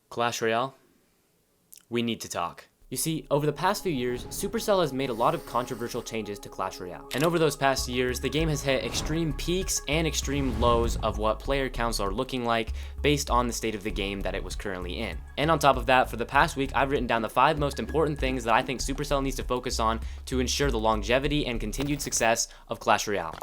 Clash Royale, we need to talk. You see, over the past few years, Supercell has made a lot of controversial changes to Clash Royale. And over those past years, the game has hit extreme peaks and extreme lows of what player counts are looking like based on the state of the game that it was currently in. And on top of that, for the past week, I've written down the 5 most important things that I think Supercell needs to focus on to ensure the longevity and continued success of Clash Royale.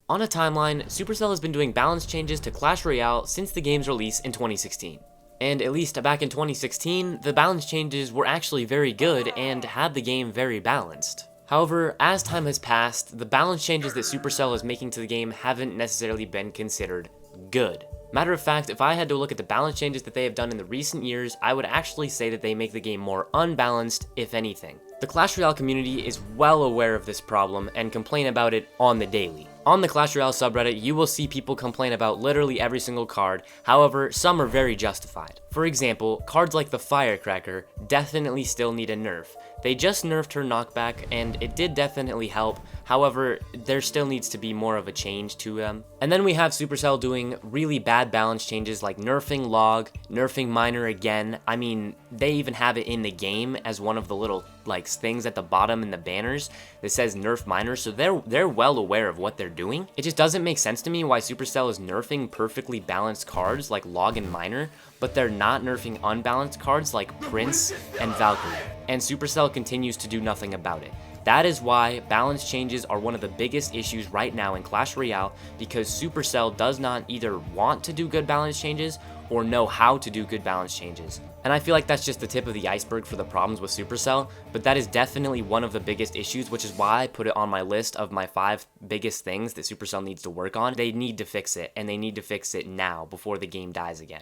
On a timeline, Supercell has been doing balance changes to Clash Royale since the game's release in 2016. And at least back in 2016, the balance changes were actually very good and had the game very balanced. However, as time has passed, the balance changes that Supercell is making to the game haven't necessarily been considered good. Matter of fact, if I had to look at the balance changes that they have done in the recent years, I would actually say that they make the game more unbalanced, if anything. The Clash Royale community is well aware of this problem and complain about it on the daily. On the Clash Royale subreddit, you will see people complain about literally every single card, however, some are very justified. For example, cards like the Firecracker definitely still need a nerf. They just nerfed her knockback and it did definitely help, however, there still needs to be more of a change to them. And then we have Supercell doing really bad balance changes like nerfing Log, nerfing Miner again. I mean, they even have it in the game as one of the little things at the bottom in the banners that says nerf Miner, so they're well aware of what they're doing. It just doesn't make sense to me why Supercell is nerfing perfectly balanced cards like Log and Miner, but they're not nerfing unbalanced cards like Prince and Valkyrie. And Supercell continues to do nothing about it. That is why balance changes are one of the biggest issues right now in Clash Royale, because Supercell does not either want to do good balance changes or know how to do good balance changes. And I feel like that's just the tip of the iceberg for the problems with Supercell, but that is definitely one of the biggest issues, which is why I put it on my list of my 5 biggest things that Supercell needs to work on. They need to fix it, and they need to fix it now before the game dies again.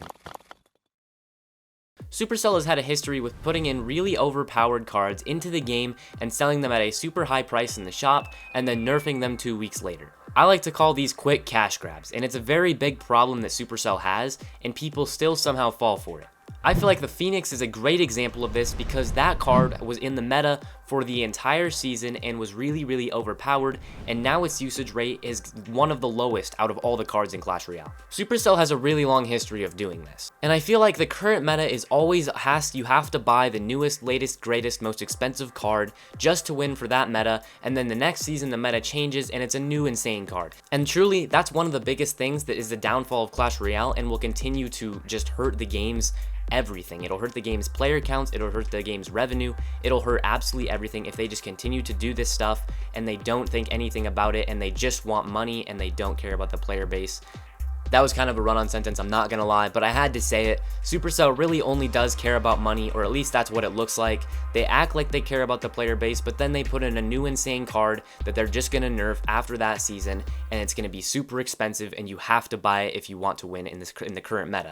Supercell has had a history with putting in really overpowered cards into the game and selling them at a super high price in the shop and then nerfing them 2 weeks later. I like to call these quick cash grabs, and it's a very big problem that Supercell has, and people still somehow fall for it. I feel like the Phoenix is a great example of this because that card was in the meta for the entire season and was really overpowered, and now its usage rate is one of the lowest out of all the cards in Clash Royale. Supercell has a really long history of doing this, and I feel like the current meta is always you have to buy the newest, latest, greatest, most expensive card just to win for that meta, and then the next season the meta changes and it's a new insane card. And truly, that's one of the biggest things that is the downfall of Clash Royale and will continue to just hurt the game's everything. It'll hurt the game's player counts, it'll hurt the game's revenue, it'll hurt absolutely everything if they just continue to do this stuff and they don't think anything about it and they just want money and they don't care about the player base. That was kind of a run-on sentence, I'm not gonna lie, but I had to say it. Supercell really only does care about money, or at least that's what it looks like. They act like they care about the player base, but then they put in a new insane card that they're just gonna nerf after that season, and it's gonna be super expensive, and you have to buy it if you want to win in the current meta.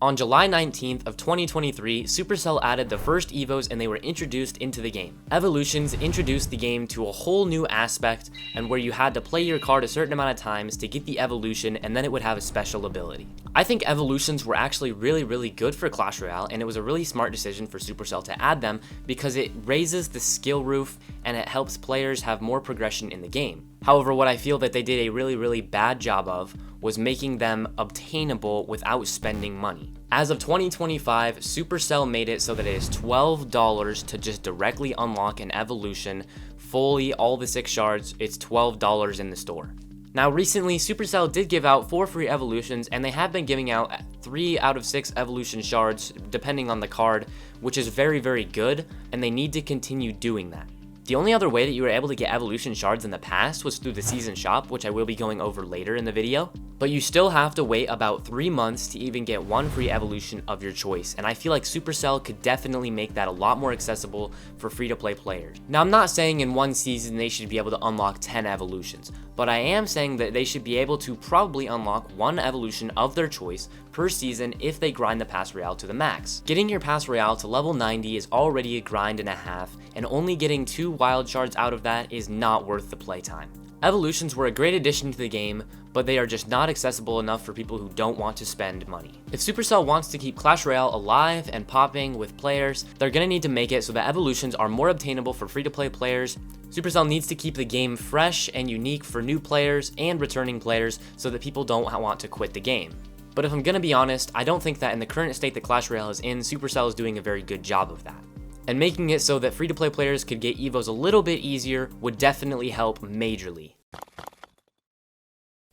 On July 19th of 2023, Supercell added the first Evos and they were introduced into the game. Evolutions introduced the game to a whole new aspect, and where you had to play your card a certain amount of times to get the evolution, and then it would have a special ability. I think evolutions were actually really good for Clash Royale, and it was a really smart decision for Supercell to add them because it raises the skill roof and it helps players have more progression in the game. However, what I feel that they did a really bad job of was making them obtainable without spending money. As of 2025, Supercell made it so that it is $12 to just directly unlock an evolution, fully all the 6 shards. It's $12 in the store. Now recently, Supercell did give out 4 free evolutions, and they have been giving out 3 out of 6 evolution shards depending on the card, which is very good, and they need to continue doing that. The only other way that you were able to get evolution shards in the past was through the season shop, which I will be going over later in the video, but you still have to wait about 3 months to even get 1 free evolution of your choice, and I feel like Supercell could definitely make that a lot more accessible for free-to-play players. Now, I'm not saying in one season they should be able to unlock 10 evolutions, but I am saying that they should be able to probably unlock 1 evolution of their choice per season if they grind the Pass Royale to the max. Getting your Pass Royale to level 90 is already a grind and a half, and only getting 2 wild shards out of that is not worth the playtime. Evolutions were a great addition to the game, but they are just not accessible enough for people who don't want to spend money. If Supercell wants to keep Clash Royale alive and popping with players, they're gonna need to make it so that evolutions are more obtainable for free-to-play players. Supercell needs to keep the game fresh and unique for new players and returning players so that people don't want to quit the game. But if I'm gonna be honest, I don't think that in the current state that Clash Royale is in, Supercell is doing a very good job of that. And making it so that free-to-play players could get EVOs a little bit easier would definitely help majorly.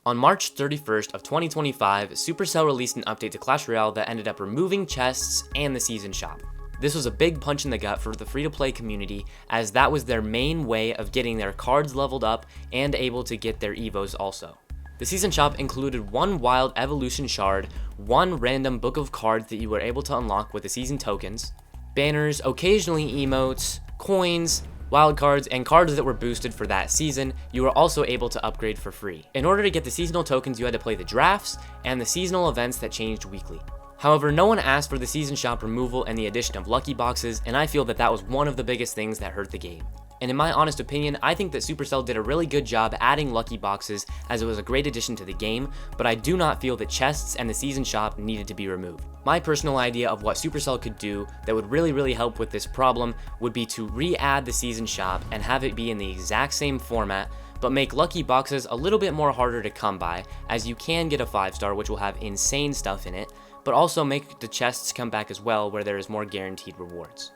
On March 31st of 2025, Supercell released an update to Clash Royale that ended up removing chests and the season shop. This was a big punch in the gut for the free-to-play community, as that was their main way of getting their cards leveled up and able to get their EVOs also. The season shop included one wild evolution shard, one random book of cards that you were able to unlock with the season tokens, banners, occasionally emotes, coins, wildcards, and cards that were boosted for that season, you were also able to upgrade for free. In order to get the seasonal tokens, you had to play the drafts and the seasonal events that changed weekly. However, no one asked for the season shop removal and the addition of lucky boxes, and I feel that that was one of the biggest things that hurt the game. And in my honest opinion, I think that Supercell did a really good job adding lucky boxes, as it was a great addition to the game, but I do not feel that chests and the season shop needed to be removed. My personal idea of what Supercell could do that would really help with this problem would be to re-add the season shop and have it be in the exact same format, but make lucky boxes a little bit more harder to come by, as you can get a 5-star which will have insane stuff in it, but also make the chests come back as well, where there is more guaranteed rewards.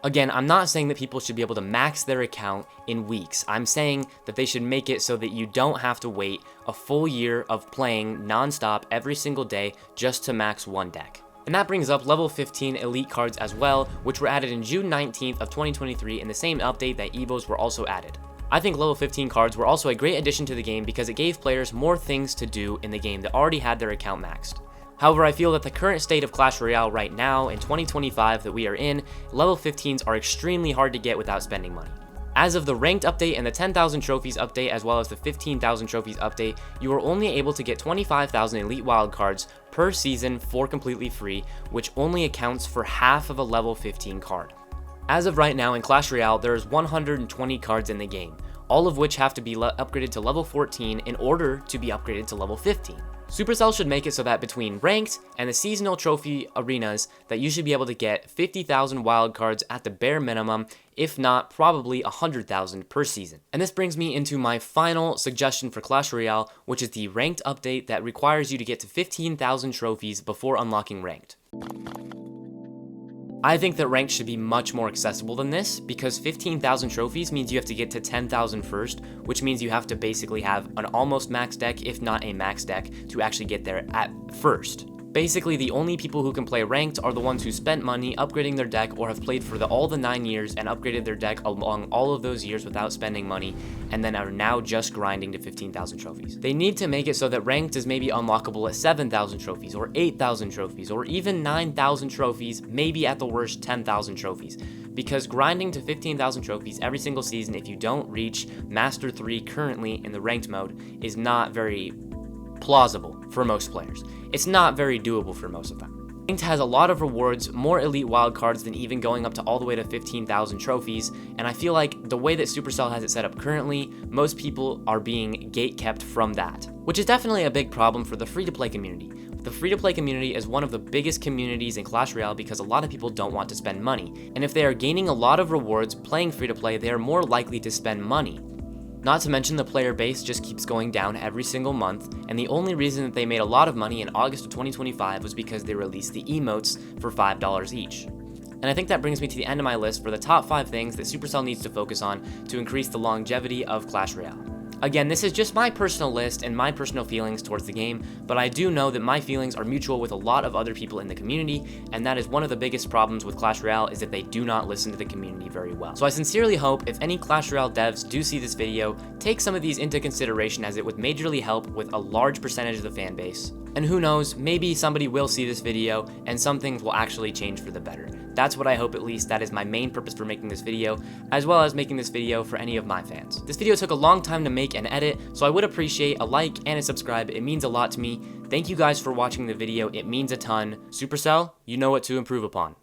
Again, I'm not saying that people should be able to max their account in weeks. I'm saying that they should make it so that you don't have to wait a full year of playing non-stop every single day just to max one deck. And that brings up level 15 elite cards as well, which were added in June 19th of 2023 in the same update that EVOs were also added. I think level 15 cards were also a great addition to the game because it gave players more things to do in the game that already had their account maxed. However, I feel that the current state of Clash Royale right now in 2025 that we are in, level 15s are extremely hard to get without spending money. As of the ranked update and the 10,000 trophies update, as well as the 15,000 trophies update, you are only able to get 25,000 elite wildcards per season for completely free, which only accounts for half of a level 15 card. As of right now in Clash Royale, there is 120 cards in the game, all of which have to be upgraded to level 14 in order to be upgraded to level 15. Supercell should make it so that between ranked and the seasonal trophy arenas that you should be able to get 50,000 wildcards at the bare minimum, if not probably 100,000 per season. And this brings me into my final suggestion for Clash Royale, which is the ranked update that requires you to get to 15,000 trophies before unlocking ranked. I think that ranked should be much more accessible than this, because 15,000 trophies means you have to get to 10,000 first, which means you have to basically have an almost max deck, if not a max deck, to actually get there at first. Basically, the only people who can play ranked are the ones who spent money upgrading their deck or have played for all the 9 years and upgraded their deck along all of those years without spending money, and then are now just grinding to 15,000 trophies. They need to make it so that ranked is maybe unlockable at 7,000 trophies or 8,000 trophies or even 9,000 trophies, maybe at the worst 10,000 trophies. Because grinding to 15,000 trophies every single season if you don't reach Master 3 currently in the ranked mode is not very plausible for most players. It's not very doable for most of them. Ranked has a lot of rewards, more elite wildcards than even going up to all the way to 15,000 trophies, and I feel like the way that Supercell has it set up currently, most people are being gate-kept from that, which is definitely a big problem for the free-to-play community. The free-to-play community is one of the biggest communities in Clash Royale because a lot of people don't want to spend money, and if they are gaining a lot of rewards playing free-to-play, they are more likely to spend money. Not to mention the player base just keeps going down every single month, and the only reason that they made a lot of money in August of 2025 was because they released the emotes for $5 each. And I think that brings me to the end of my list for the top 5 things that Supercell needs to focus on to increase the longevity of Clash Royale. Again, this is just my personal list and my personal feelings towards the game, but I do know that my feelings are mutual with a lot of other people in the community, and that is one of the biggest problems with Clash Royale is that they do not listen to the community very well. So I sincerely hope if any Clash Royale devs do see this video, take some of these into consideration, as it would majorly help with a large percentage of the fan base. And who knows, maybe somebody will see this video and some things will actually change for the better. That's what I hope, at least. That is my main purpose for making this video, as well as making this video for any of my fans. This video took a long time to make and edit, so I would appreciate a like and a subscribe. It means a lot to me. Thank you guys for watching the video. It means a ton. Supercell, you know what to improve upon.